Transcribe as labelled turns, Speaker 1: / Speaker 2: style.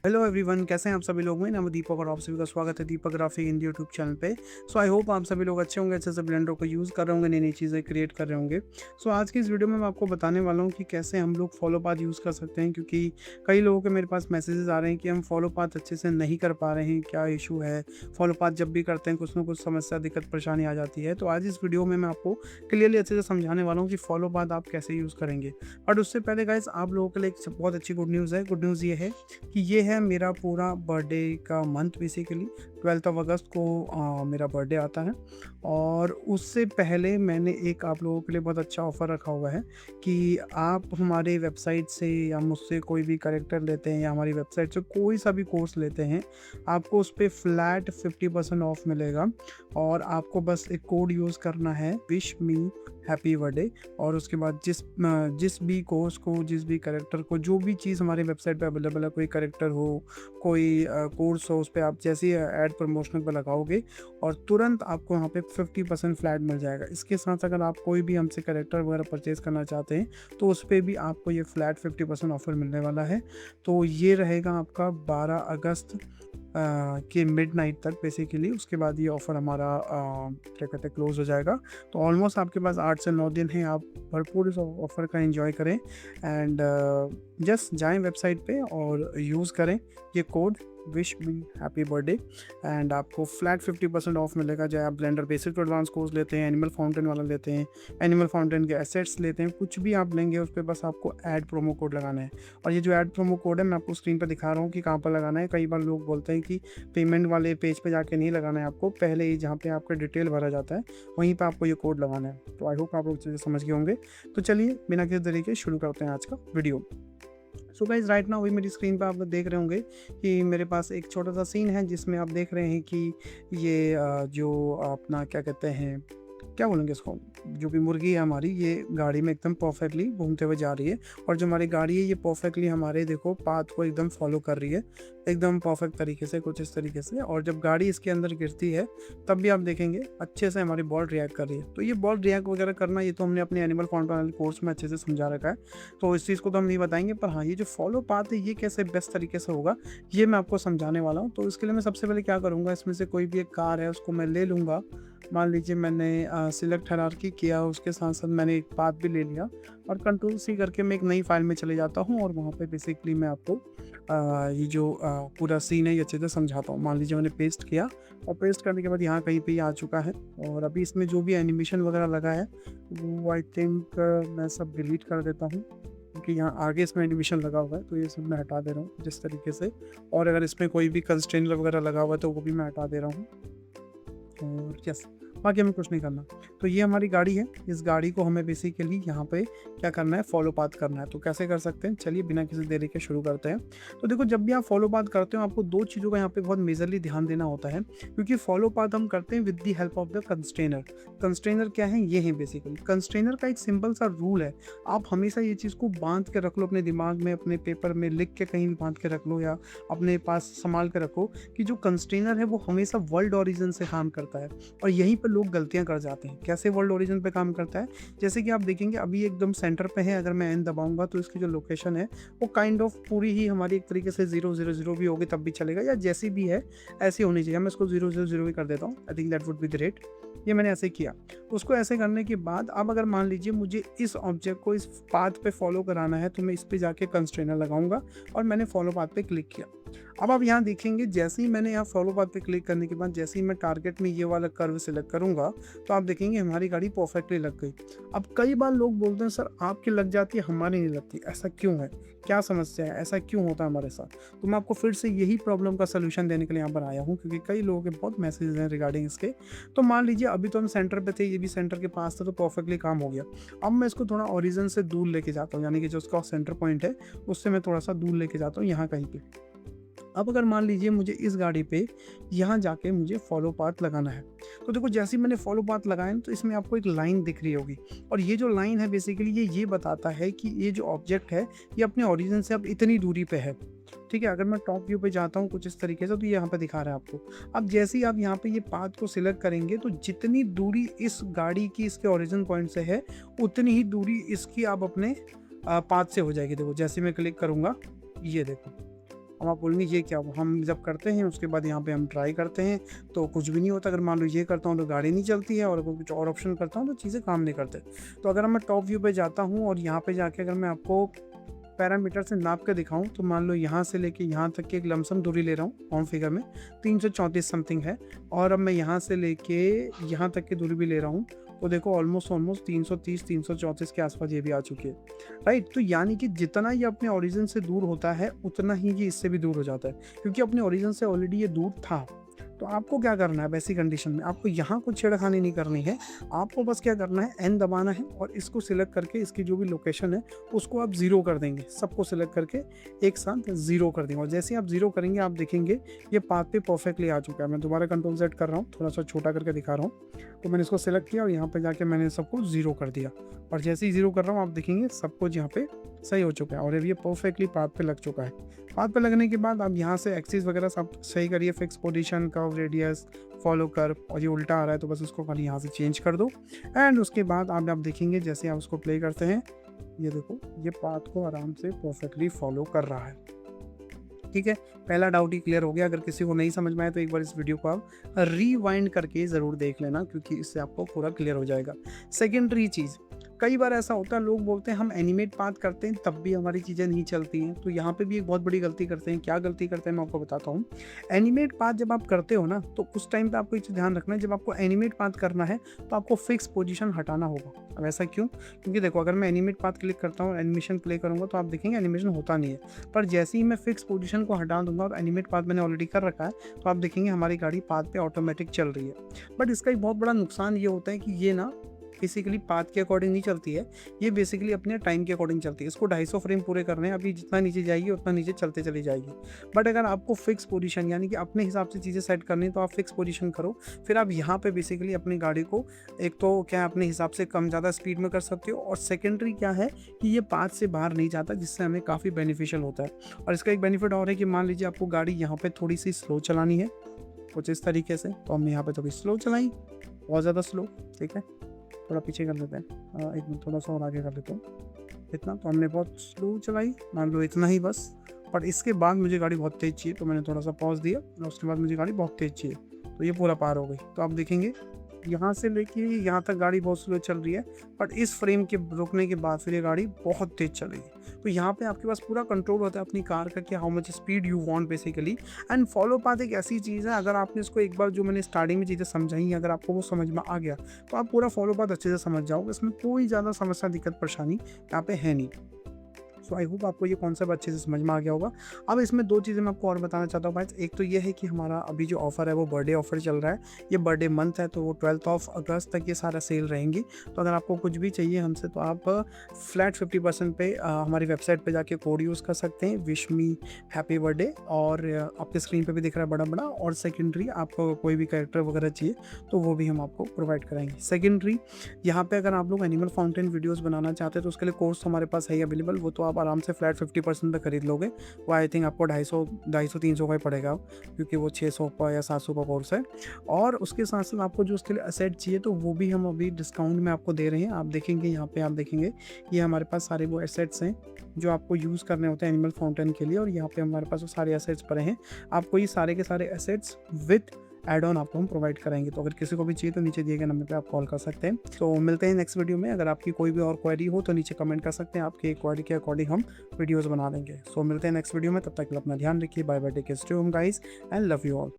Speaker 1: Hello everyone, कैसे हैं आप सभी लोग। मैं नाम है दीपक और आप सभी का स्वागत है दीपक ग्राफिक हिंदी यूट्यूब चैनल पे। सो आई होप आप सभी लोग अच्छे होंगे, अच्छे से ब्लेंडर को यूज़ कर रहे होंगे, नई नई चीज़ें क्रिएट कर रहे होंगे। सो आज की इस वीडियो में मैं आपको बताने वाला हूँ कि कैसे हम लोग फॉलो पाथ यूज़ कर सकते हैं, क्योंकि कई लोगों के मेरे पास मैसेजेस आ रहे हैं कि हम फॉलो पाथ अच्छे से नहीं कर पा रहे हैं, क्या इशू है। फॉलो पाथ जब भी करते हैं कुछ ना कुछ समस्या, दिक्कत, परेशानी आ जाती है। तो आज इस वीडियो में मैं आपको क्लियरली अच्छे से समझाने वाला हूँ कि फॉलो पाथ आप कैसे यूज़ करेंगे। बट उससे पहले गाइस, आप लोगों के लिए एक बहुत अच्छी गुड न्यूज़ है। गुड न्यूज़ ये है कि ये है मेरा पूरा बर्थडे का मंथ। बेसिकली 12 अगस्त को मेरा बर्थडे आता है, और उससे पहले मैंने एक आप लोगों के लिए बहुत अच्छा ऑफ़र रखा हुआ है कि आप हमारे वेबसाइट से या मुझसे कोई भी कैरेक्टर लेते हैं या हमारी वेबसाइट से कोई सा भी कोर्स लेते हैं, आपको उस पर फ्लैट 50% ऑफ मिलेगा। और आपको बस एक कोड यूज़ करना है, विश मी हैप्पी बर्थडे। और उसके बाद जिस भी कोर्स को, जिस भी कैरेक्टर को, जो भी चीज़ हमारे वेबसाइट पे अवेलेबल है, कोई कैरेक्टर हो, कोई कोर्स हो, उस पे आप जैसे ही ऐड प्रमोशनल पे लगाओगे और तुरंत आपको वहाँ पे 50% फ्लैट मिल जाएगा। इसके साथ अगर आप कोई भी हमसे कैरेक्टर वगैरह परचेज़ करना चाहते हैं तो उस पे भी आपको ये फ्लैट 50% ऑफर मिलने वाला है। तो ये रहेगा आपका 12 अगस्त के मिडनाइट तक बेसिकली। उसके बाद ये ऑफ़र हमारा क्या कहते हैं, क्लोज़ हो जाएगा। तो ऑलमोस्ट आपके पास 8 से 9 दिन हैं, आप भरपूर इस ऑफ़र का एंजॉय करें। एंड जस्ट जाएं वेबसाइट पे और यूज़ करें ये code, wish me happy birthday, and आपको फ्लैट 50% ऑफ मिलेगा। चाहे आप blender basic to advance course लेते हैं, एनिमल फाउंटेन वाला लेते हैं, एनिमल फाउंटेन के एसेट्स लेते हैं, कुछ भी आप लेंगे उस पर बस आपको ऐड प्रोमो कोड लगाना है। और ये जो ऐड प्रोमो कोड है मैं आपको स्क्रीन पर दिखा रहा हूँ कि कहाँ पर लगाना है। कई बार लोग बोलते हैं कि पेमेंट वाले पेज पे जाके नहीं लगाना है, आपको पहले ही जहाँ पे आपका डिटेल भरा जाता है वहीं पे आपको ये कोड लगाना है। तो आई होप आप लोग चीज़ें समझ गए होंगे। तो चलिए बिना किसी तरीके शुरू करते हैं आज का video. So guys, right now अभी मेरी स्क्रीन पे आप लोग देख रहे होंगे कि मेरे पास एक छोटा सा सीन है जिसमें आप देख रहे हैं कि ये जो अपना क्या कहते हैं, क्या बोलेंगे इसको, जो भी मुर्गी है हमारी, ये गाड़ी में एकदम परफेक्टली घूमते हुए जा रही है। और जो हमारी गाड़ी है ये परफेक्टली हमारे देखो पाथ को एकदम फॉलो कर रही है, एकदम परफेक्ट तरीके से, कुछ इस तरीके से। और जब गाड़ी इसके अंदर गिरती है तब भी आप देखेंगे अच्छे से हमारी बॉल रिएक्ट कर रही है। तो ये बॉल रिएक्ट वगैरह करना, ये तो हमने अपने एनिमल फाउंटेन कोर्स में अच्छे से समझा रखा है, तो इस चीज़ को तो हम नहीं बताएंगे। पर हाँ, ये जो फॉलो पाथ है ये कैसे बेस्ट तरीके से होगा ये मैं आपको समझाने वाला हूँ। तो इसके लिए मैं सबसे पहले क्या करूँगा, इसमें से कोई भी एक कार है उसको मैं ले लूँगा। मान लीजिए मैंने सिलेक्ट हायरार्की किया, उसके साथ साथ मैंने एक पाथ भी ले लिया, और कंट्रोल सी करके मैं एक नई फाइल में चले जाता हूँ और वहाँ पे बेसिकली मैं आपको ये जो पूरा सीन है ये अच्छे से समझाता हूँ। मान लीजिए मैंने पेस्ट किया, और पेस्ट करने के बाद यहाँ कहीं पे आ चुका है। और अभी इसमें जो भी एनिमेशन वगैरह लगा है वो आई थिंक मैं सब डिलीट कर देता हूँ, क्योंकि यहाँ आगे इसमें एनिमेशन लगा हुआ है तो ये सब मैं हटा दे रहा हूँ जिस तरीके से। और अगर इसमें कोई भी कंस्ट्रेनर वगैरह लगा हुआ है तो वो भी मैं हटा दे रहा हूँ। और यस, बाकी हमें कुछ नहीं करना। तो ये हमारी गाड़ी है, इस गाड़ी को हमें बेसिकली यहाँ पे क्या करना है, फॉलो पाथ करना है। तो कैसे कर सकते हैं, चलिए बिना किसी देरी के शुरू करते हैं। तो देखो, जब भी आप फॉलो पाथ करते हो आपको दो चीज़ों का यहाँ पे बहुत मेजरली ध्यान देना होता है, क्योंकि फॉलो पाथ हम करते हैं with the help of the constrainer. Constrainer क्या है, ये है बेसिकली। कंस्ट्रेनर का एक सिंपल सा रूल है, आप हमेशा ये चीज़ को बांध के रख लो अपने दिमाग में, अपने पेपर में लिख के कहीं भी बांध के रख लो या अपने पास संभाल के रखो कि जो कंस्ट्रेनर है वो हमेशा वर्ल्ड ओरिजिन से काम करता है। और यहीं पर लोग गलतियां कर जाते हैं। कैसे वर्ल्ड ओरिजिन पे काम करता है, जैसे कि आप देखेंगे अभी एकदम सेंटर पे है, अगर मैं एन दबाऊंगा तो इसकी जो लोकेशन है वो काइंड ऑफ पूरी ही हमारी एक तरीके से 000 भी होगी तब भी चलेगा, या जैसी भी है ऐसी होनी चाहिए। मैं इसको 000 भी कर देता हूँ, I think that would be the rate. ये मैंने ऐसे किया। उसको ऐसे करने के बाद अब अगर मान लीजिए मुझे इस ऑब्जेक्ट को इस पाथ पे फॉलो कराना है तो मैं इस पे जाके कंस्ट्रेनर लगाऊंगा और मैंने फॉलो पाथ पे क्लिक किया। अब आप यहाँ देखेंगे जैसे ही मैंने यहाँ फॉलो पाथ पे क्लिक करने के बाद जैसे ही मैं टारगेट में ये वाला कर्व सिलेक्ट करूँगा तो आप देखेंगे हमारी गाड़ी परफेक्टली लग गई। अब कई बार लोग बोलते हैं सर आपकी लग जाती है हमारी नहीं लगती, ऐसा क्यों है, क्या समस्या है, ऐसा क्यों होता है हमारे साथ। तो मैं आपको फिर से यही प्रॉब्लम का सोल्यूशन देने के लिए यहाँ पर आया हूँ, क्योंकि कई लोगों के बहुत मैसेज हैं रिगार्डिंग इसके। तो मान लीजिए अभी तो हम सेंटर पे थे, ये भी सेंटर के पास था तो परफेक्टली काम हो गया। अब मैं इसको थोड़ा ओरिजिन से दूर लेके जाता हूँ, यानी कि जो उसका सेंटर पॉइंट है उससे मैं थोड़ा सा दूर लेके जाता हूँ यहाँ कहीं पे। अब अगर मान लीजिए मुझे इस गाड़ी पे यहाँ जाके मुझे फॉलो पाथ लगाना है, तो देखो जैसे ही मैंने फॉलो पाथ लगाया तो इसमें आपको एक लाइन दिख रही होगी, और ये जो लाइन है बेसिकली ये बताता है कि ये जो ऑब्जेक्ट है ये अपने ओरिजिन से अब इतनी दूरी पे है। ठीक है, अगर मैं टॉप व्यू पे जाता हूँ कुछ इस तरीके से तो ये यहाँ पे दिखा रहा है आपको। अब जैसे ही आप यहाँ पे ये पाथ को सिलेक्ट करेंगे तो जितनी दूरी इस गाड़ी की इसके ओरिजिन पॉइंट से है उतनी ही दूरी इसकी आप अपने पाथ से हो जाएगी। देखो जैसे मैं क्लिक करूँगा, ये देखो हम आप बोलेंगे ये क्या हुआ? हम जब करते हैं उसके बाद यहाँ पे हम ट्राई करते हैं तो कुछ भी नहीं होता। अगर मान लो ये करता हूँ तो गाड़ी नहीं चलती है, और अगर कुछ और ऑप्शन करता हूँ तो चीज़ें काम नहीं करते। तो अगर मैं टॉप व्यू पे जाता हूँ और यहाँ पे जाके अगर मैं आपको पैरामीटर से नाप के दिखाऊँ, तो मान लो यहाँ से लेके यहाँ तक की एक लमसम दूरी ले रहा हूँ पाउंड फिगर में, 334 समथिंग है। और अब मैं यहाँ से लेके यहाँ तक की दूरी भी ले रहा हूँ, तो देखो ऑलमोस्ट 330 334 के आसपास ये भी आ चुकी है, राइट। तो यानी कि जितना ये अपने ओरिजिन से दूर होता है उतना ही ये इससे भी दूर हो जाता है, क्योंकि अपने ओरिजिन से ऑलरेडी ये दूर था। तो आपको क्या करना है वैसी कंडीशन में, आपको यहाँ कुछ छेड़खानी नहीं करनी है। आपको बस क्या करना है, एन दबाना है और इसको सिलेक्ट करके इसकी जो भी लोकेशन है उसको आप ज़ीरो कर देंगे। सबको सिलेक्ट करके एक साथ ज़ीरो कर देंगे, और जैसे ही आप ज़ीरो करेंगे आप देखेंगे ये पाथ पे परफेक्टली आ चुका है। मैं दोबारा कंट्रोल Z कर रहा हूँ, थोड़ा सा छोटा करके दिखा रहा हूँ। तो मैंने इसको सिलेक्ट किया और यहाँ पर जाके मैंने सबको ज़ीरो कर दिया, और जैसे ही ज़ीरो कर रहा हूँ आप देखेंगे सब कुछ यहाँ पे सही हो चुका है, और अब ये परफेक्टली पाथ पे लग चुका है। पाथ पे लगने के बाद आप यहाँ से एक्सिस वगैरह सब सही करिए, fix position, curve, radius, follow curve, और ये उल्टा आ रहा है तो बस उसको खाली यहाँ से चेंज कर दो। एंड उसके बाद आप देखेंगे जैसे आप उसको प्ले करते हैं, ये देखो ये पाथ को आराम से परफेक्टली फॉलो कर रहा है। ठीक है, पहला डाउट ही क्लियर हो गया। अगर किसी को नहीं समझ में आए तो एक बार इस वीडियो को आप रिवाइंड करके ज़रूर देख लेना, क्योंकि इससे आपको पूरा क्लियर हो जाएगा। सेकेंडरी चीज़, कई बार ऐसा होता है लोग बोलते हैं हम एनिमेट पाथ करते हैं तब भी हमारी चीज़ें नहीं चलती हैं। तो यहाँ पे भी एक बहुत बड़ी गलती करते हैं। क्या गलती करते हैं मैं आपको बताता हूँ। एनिमेट पाथ जब आप करते हो ना, तो उस टाइम पे आपको ये चीज़ ध्यान रखना है, जब आपको एनिमेट पाथ करना है तो आपको फिक्स पोजीशन हटाना होगा। अब ऐसा क्यों? क्योंकि देखो अगर मैं एनिमेट पाथ क्लिक करता हूँ, एनिमेशन प्ले करूँगा तो आप देखेंगे एनिमेशन होता नहीं है, पर जैसे ही मैं फिक्स पोजीशन को हटा दूंगा और एनिमेट पाथ मैंने ऑलरेडी कर रखा है, तो आप देखेंगे हमारी गाड़ी पाथ पे ऑटोमेटिक चल रही है। बट इसका एक बहुत बड़ा नुकसान ये होता है कि ये ना बेसिकली पाथ के अकॉर्डिंग नहीं चलती है, ये बेसिकली अपने टाइम के अकॉर्डिंग चलती है। इसको 250 फ्रेम पूरे करने हैं, अभी जितना नीचे जाएगी उतना नीचे चलते चली जाएगी। बट अगर आपको फिक्स पोजीशन यानी कि अपने हिसाब से चीज़ें सेट करनी है तो आप फिक्स पोजीशन करो, फिर आप यहाँ पे बेसिकली अपनी गाड़ी को एक तो क्या है अपने हिसाब से कम ज़्यादा स्पीड में कर सकते हो, और सेकेंडरी क्या है कि ये पाथ से बाहर नहीं जाता, जिससे हमें काफ़ी बेनिफिशियल होता है। और इसका एक बेनिफिट और है कि मान लीजिए आपको गाड़ी यहाँ पर थोड़ी सी स्लो चलानी है कुछ इस तरीके से, तो हमने यहाँ पर थोड़ी स्लो चलाई, बहुत ज़्यादा स्लो, ठीक है, थोड़ा पीछे कर लेते हैं, एक मिनट थोड़ा सा और आगे कर लेते हैं। इतना तो हमने बहुत स्लो चलाई, मान लो इतना ही बस। पर इसके बाद मुझे गाड़ी बहुत तेज़ चाहिए तो मैंने थोड़ा सा पॉज दिया, और उसके बाद मुझे गाड़ी बहुत तेज़ चाहिए, तो ये पूरा पार हो गई। तो आप देखेंगे यहाँ से लेके यहाँ तक गाड़ी बहुत स्लो चल रही है, बट इस फ्रेम के रुकने के बाद फिर ये गाड़ी बहुत तेज़ चलेगी। तो यहाँ पे आपके पास पूरा कंट्रोल होता है अपनी कार का कि how much speed you want basically. And follow path एक ऐसी चीज़ है, अगर आपने इसको एक बार जो मैंने स्टार्टिंग में चीज़ें समझाई, अगर आपको वो समझ में आ गया तो आप पूरा फॉलो पाथ अच्छे से समझ जाओगे। इसमें कोई ज़्यादा समस्या, दिक्कत, परेशानी यहाँ पे है नहीं। सो आई होप आपको ये कॉन्सेप्ट अच्छे से समझ में आ गया होगा। अब इसमें दो चीज़ें मैं आपको और बताना चाहता हूँ भाई। एक तो ये है कि हमारा अभी जो ऑफ़र है वो बर्थडे ऑफ़र चल रहा है, ये बर्थडे मंथ है, तो वो 12 अगस्त तक ये सारा सेल रहेंगी। तो अगर आपको कुछ भी चाहिए हमसे तो आप फ्लैट 50% पे हमारी वेबसाइट पे जाके कोड यूज़ कर सकते हैं, विश मी हैप्पी बर्थडे, और आपके स्क्रीन पे भी दिख रहा है बड़ा बड़ा। और सेकेंडरी आपको कोई भी कैरेक्टर वगैरह चाहिए तो वो भी हम आपको प्रोवाइड कराएंगे। सेकेंडरी यहाँ पे अगर आप लोग एनिमल फाउंटेन वीडियोज़ बनाना चाहते हैं तो उसके लिए कोर्स हमारे पास है अवेलेबल, वो तो आप आराम से फ्लैट 50% पे खरीद लोगे। वो आई थिंक आपको 250-300 का ही पड़ेगा, क्योंकि वो 600 का या 700 का कोर्स है। और उसके साथ साथ आपको जो उसके लिए असेट चाहिए तो वो भी हम अभी डिस्काउंट में आपको दे रहे हैं। आप देखेंगे यहाँ पे, आप देखेंगे ये हमारे पास सारे वो एसेट्स हैं जो आपको यूज़ करने होते हैं एनिमल फाउंटेन के लिए, और यहाँ पे हमारे पास वो सारे एसेट्स पड़े हैं। आपको ये सारे के सारे एसेट्स विद एड ऑन आपको हम प्रोवाइड कराएंगे। तो अगर किसी को भी चाहिए तो नीचे दिए गए नंबर पे आप कॉल कर सकते हैं। तो मिलते हैं नेक्स्ट वीडियो में। अगर आपकी कोई भी और क्वेरी हो तो नीचे कमेंट कर सकते हैं, आपकी क्वेरी के अकॉर्डिंग हम वीडियोस बना देंगे। सो मिलते हैं नेक्स्ट वीडियो में, तब तक अपना ध्यान रखिए। Bye bye, take care, stay home guys, and love you all.